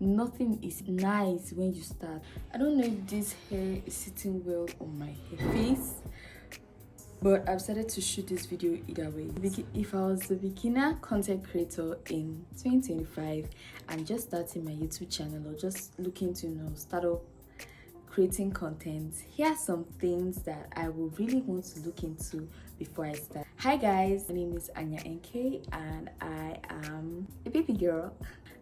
nothing is nice when you start. I don't know if this hair is sitting well on my face, but I've started to shoot this video either way. If I was a beginner content creator in 2025 and just starting my YouTube channel or just looking to start up creating content, here are some things that I would really want to look into before I start. Hi guys, my name is Anya NK and I am a baby girl.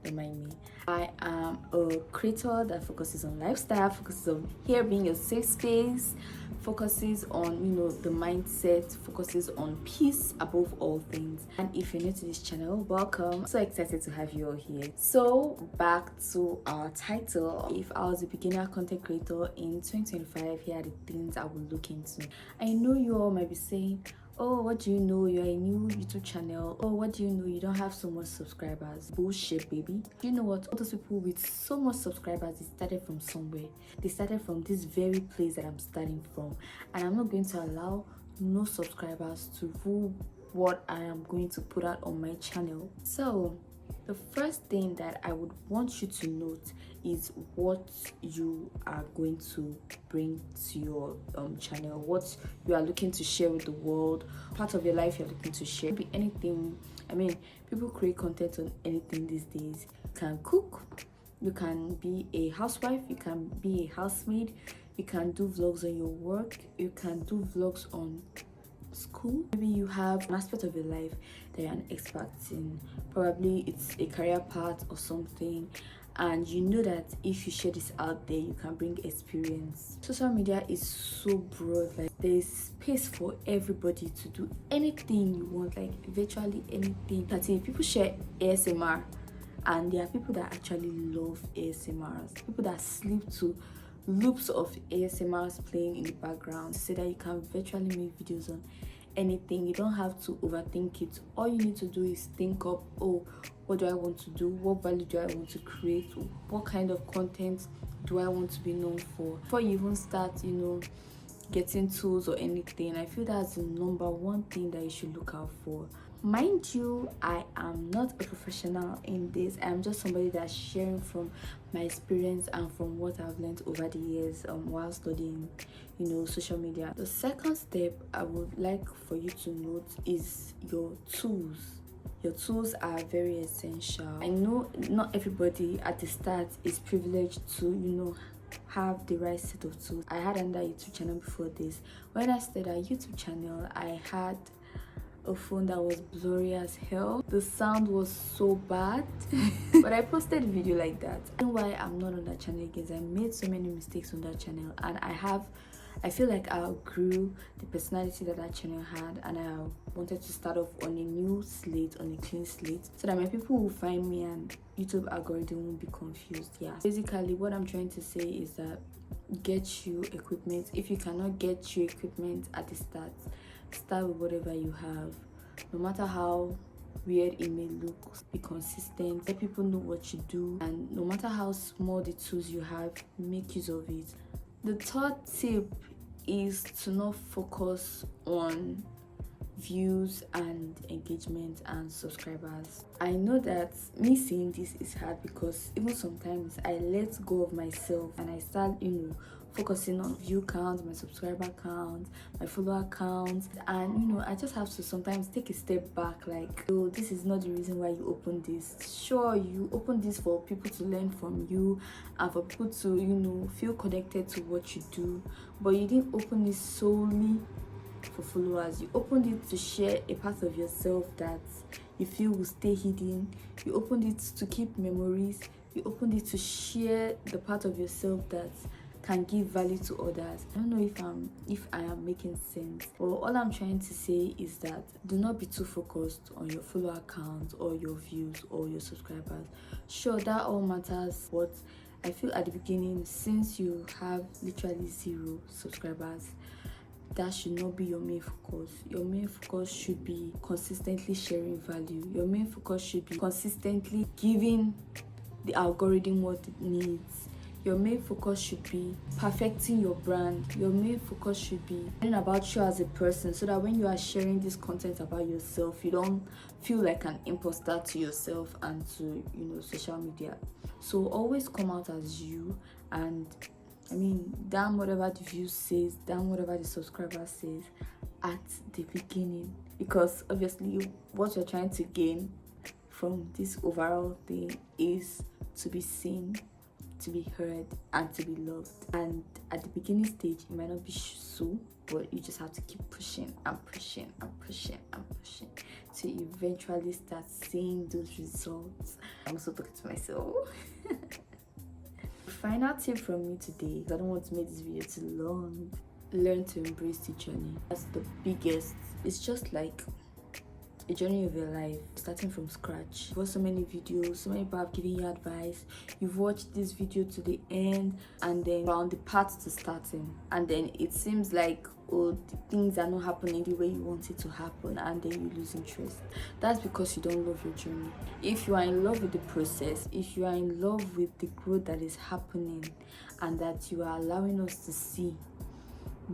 Don't mind me. I am a creator that focuses on lifestyle, focuses on hair being a safe space, focuses on the mindset, focuses on peace above all things. And if you're new to this channel, welcome. I'm so excited to have you all here. So back to our title. If I was a beginner content creator in 2025, here are the things I would look into. I know you all might be saying, oh, what do you know? You're a new YouTube channel. Oh, what do you know? You don't have so much subscribers. Bullshit, baby. Do you know what? All those people with so much subscribers, they started from somewhere. They started from this very place that I'm starting from. And I'm not going to allow no subscribers to rule what I am going to put out on my channel. So the first thing that I would want you to note is what you are going to bring to your channel, what you are looking to share with the world, part of your life you're looking to share. It could be anything. I mean, people create content on anything these days. You can cook, you can be a housewife, you can be a housemaid, you can do vlogs on your work, you can do vlogs on school. Maybe you have an aspect of your life that you're an expert in. Probably it's a career path or something, and you know that if you share this out there, you can bring experience. Social media is so broad, like there's space for everybody to do anything you want, like virtually anything. People share ASMR, and there are people that actually love ASMRs, people that sleep to loops of ASMRs playing in the background, so that you can virtually make videos on anything. You don't have to overthink it. All you need to do is think up, oh, what do I want to do? What value do I want to create? What kind of content do I want to be known for? Before you even start, getting tools or anything, I feel that's the number one thing that you should look out for. Mind you, I am not a professional in this. I'm just somebody that's sharing from my experience and from what I've learned over the years while studying, social media. The second step I would like for you to note is your tools. Your tools are very essential. I know not everybody at the start is privileged to, have the right set of tools. I had another YouTube channel before this. When I started a YouTube channel, I had a phone that was blurry as hell. The sound was so bad. But I posted a video like that. And why I'm not on that channel again is I made so many mistakes on that channel, and I feel like I outgrew the personality that channel had, and I wanted to start off on a new slate, on a clean slate, so that my people will find me and YouTube algorithm won't be confused. Yeah, basically what I'm trying to say is that get you equipment. If you cannot get you equipment at the start with whatever you have. No matter how weird it may look, be consistent, let people know what you do, and no matter how small the tools you have, make use of it. The third tip is to not focus on views and engagement and subscribers. I know that me saying this is hard because even sometimes I let go of myself and I start focusing on view count, my subscriber count, my follower count, and I just have to sometimes take a step back, like, oh, this is not the reason why you open this. Sure, you open this for people to learn from you and for people to feel connected to what you do, but you didn't open it solely for followers. You opened it to share a part of yourself that you feel will stay hidden. You opened it to keep memories. You opened it to share the part of yourself that can give value to others. I don't know if I am making sense, but all I'm trying to say is that do not be too focused on your follower count or your views or your subscribers. Sure, that all matters, but I feel at the beginning, since you have literally 0 subscribers, that should not be your main focus. Your main focus should be consistently sharing value. Your main focus should be consistently giving the algorithm what it needs. Your main focus should be perfecting your brand. Your main focus should be learning about you as a person, so that when you are sharing this content about yourself, you don't feel like an imposter to yourself and to social media. So always come out as you, and damn whatever the view says, damn whatever the subscriber says at the beginning, because obviously what you're trying to gain from this overall thing is to be seen, to be heard, and to be loved. And at the beginning stage, it might not be so, but you just have to keep pushing and pushing and pushing and pushing to eventually start seeing those results. I'm also talking to myself. Final tip from me today, because I don't want to make this video too long: learn to embrace the journey. That's the biggest. It's just like a journey of your life, starting from scratch. You've watched so many videos, so many people have given you advice. You've watched this video to the end, and then found the path to starting, and then it seems like the things are not happening the way you want it to happen, and then you lose interest. That's because you don't love your journey. If you are in love with the process, if you are in love with the growth that is happening and that you are allowing us to see,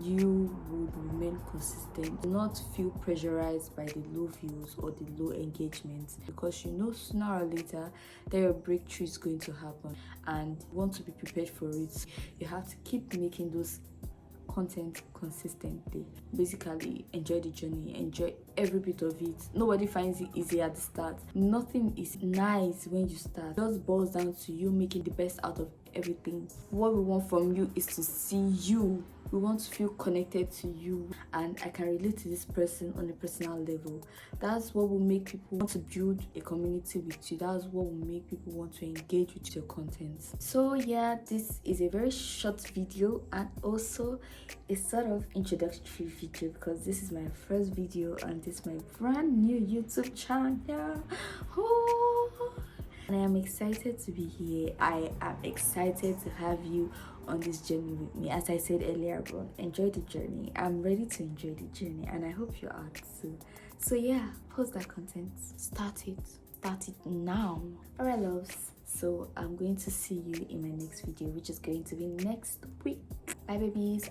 you would remain consistent. Do not feel pressurized by the low views or the low engagement, because sooner or later that your breakthrough is going to happen, and you want to be prepared for it. You have to keep making those content consistently. Basically, enjoy the journey, enjoy every bit of it. Nobody finds it easy at the start. Nothing is nice when you start. It just boils down to you making the best out of everything. What we want from you is to see you. We want to feel connected to you, and I can relate to this person on a personal level. That's what will make people want to build a community with you. That's what will make people want to engage with your content. So yeah, this is a very short video, and also a sort of introductory video, because this is my first video and this is my brand new YouTube channel. Oh. And I am excited to be here. I am excited to have you on this journey with me. As I said earlier on, enjoy the journey. I'm ready to enjoy the journey, and I hope you are too. So yeah, post that content. Start it now. Alright, loves. So I'm going to see you in my next video, which is going to be next week. Bye, babies.